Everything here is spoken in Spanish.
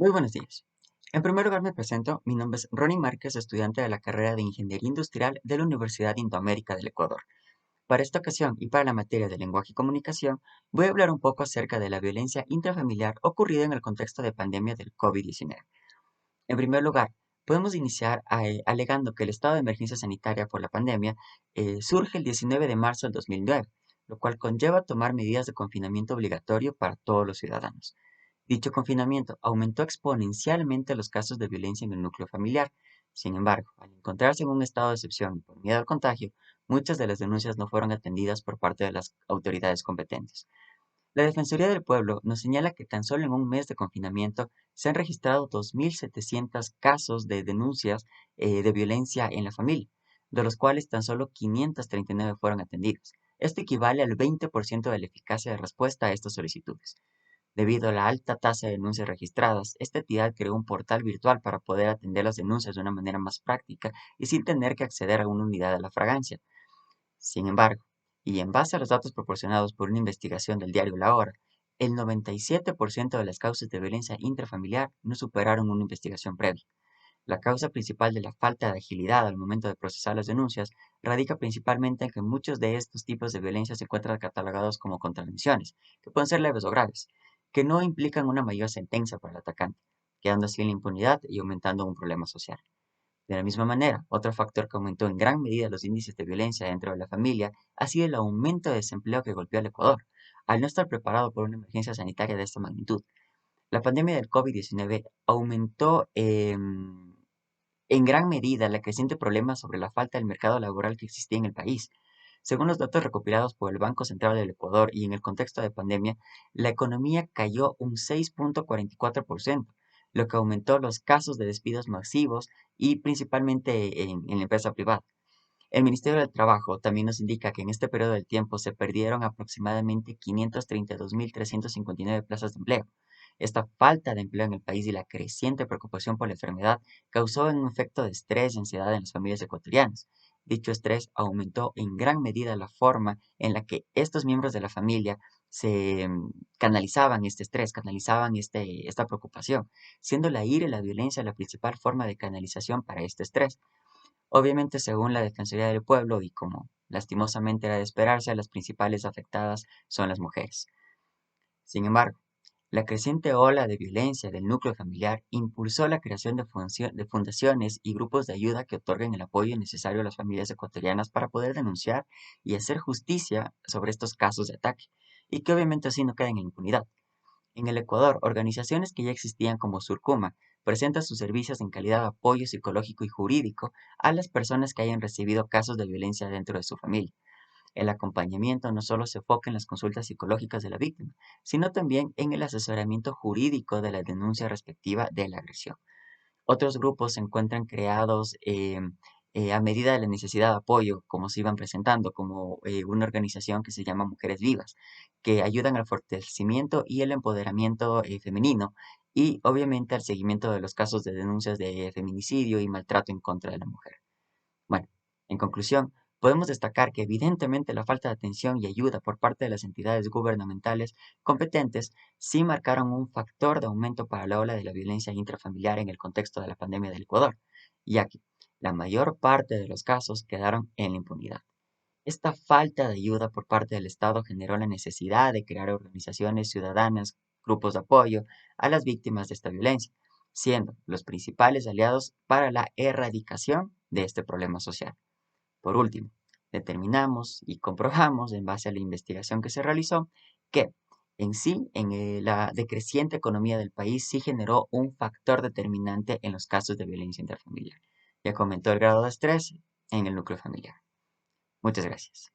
Muy buenos días. En primer lugar me presento, mi nombre es Ronnie Márquez, estudiante de la carrera de Ingeniería Industrial de la Universidad Indoamérica del Ecuador. Para esta ocasión y para la materia de lenguaje y comunicación, voy a hablar un poco acerca de la violencia intrafamiliar ocurrida en el contexto de pandemia del COVID-19. En primer lugar, podemos iniciar alegando que el estado de emergencia sanitaria por la pandemia surge el 19 de marzo del 2009, lo cual conlleva tomar medidas de confinamiento obligatorio para todos los ciudadanos. Dicho confinamiento aumentó exponencialmente los casos de violencia en el núcleo familiar. Sin embargo, al encontrarse en un estado de excepción y por miedo al contagio, muchas de las denuncias no fueron atendidas por parte de las autoridades competentes. La Defensoría del Pueblo nos señala que tan solo en un mes de confinamiento se han registrado 2.700 casos de denuncias de violencia en la familia, de los cuales tan solo 539 fueron atendidos. Esto equivale al 20% de la eficacia de respuesta a estas solicitudes. Debido a la alta tasa de denuncias registradas, esta entidad creó un portal virtual para poder atender las denuncias de una manera más práctica y sin tener que acceder a una unidad de la fragancia. Sin embargo, y en base a los datos proporcionados por una investigación del diario La Hora, el 97% de las causas de violencia intrafamiliar no superaron una investigación previa. La causa principal de la falta de agilidad al momento de procesar las denuncias radica principalmente en que muchos de estos tipos de violencia se encuentran catalogados como contravenciones, que pueden ser leves o graves, que no implican una mayor sentencia para el atacante, quedando así en la impunidad y aumentando un problema social. De la misma manera, otro factor que aumentó en gran medida los índices de violencia dentro de la familia ha sido el aumento de desempleo que golpeó al Ecuador, al no estar preparado por una emergencia sanitaria de esta magnitud. La pandemia del COVID-19 aumentó en gran medida el creciente problema sobre la falta del mercado laboral que existía en el país. Según los datos recopilados por el Banco Central del Ecuador y en el contexto de pandemia, la economía cayó un 6.44%, lo que aumentó los casos de despidos masivos y principalmente en la empresa privada. El Ministerio del Trabajo también nos indica que en este periodo del tiempo se perdieron aproximadamente 532.359 plazas de empleo. Esta falta de empleo en el país y la creciente preocupación por la enfermedad causó un efecto de estrés y ansiedad en las familias ecuatorianas. Dicho estrés aumentó en gran medida la forma en la que estos miembros de la familia se canalizaban este estrés, canalizaban esta preocupación, siendo la ira y la violencia la principal forma de canalización para este estrés. Obviamente, según la Defensoría del Pueblo y como lastimosamente era de esperarse, las principales afectadas son las mujeres. Sin embargo, la creciente ola de violencia del núcleo familiar impulsó la creación de fundaciones y grupos de ayuda que otorguen el apoyo necesario a las familias ecuatorianas para poder denunciar y hacer justicia sobre estos casos de ataque, y que obviamente así no queden en impunidad. En el Ecuador, organizaciones que ya existían como Surcuma presentan sus servicios en calidad de apoyo psicológico y jurídico a las personas que hayan recibido casos de violencia dentro de su familia. El acompañamiento no solo se enfoca en las consultas psicológicas de la víctima, sino también en el asesoramiento jurídico de la denuncia respectiva de la agresión. Otros grupos se encuentran creados a medida de la necesidad de apoyo, como se iban presentando, como una organización que se llama Mujeres Vivas, que ayudan al fortalecimiento y el empoderamiento femenino y obviamente al seguimiento de los casos de denuncias de feminicidio y maltrato en contra de la mujer. Bueno, en conclusión, podemos destacar que evidentemente la falta de atención y ayuda por parte de las entidades gubernamentales competentes sí marcaron un factor de aumento para la ola de la violencia intrafamiliar en el contexto de la pandemia del Ecuador, ya que la mayor parte de los casos quedaron en la impunidad. Esta falta de ayuda por parte del Estado generó la necesidad de crear organizaciones ciudadanas, grupos de apoyo a las víctimas de esta violencia, siendo los principales aliados para la erradicación de este problema social. Por último, determinamos y comprobamos en base a la investigación que se realizó que en sí, la decreciente economía del país sí generó un factor determinante en los casos de violencia intrafamiliar. Ya comentó el grado de estrés en el núcleo familiar. Muchas gracias.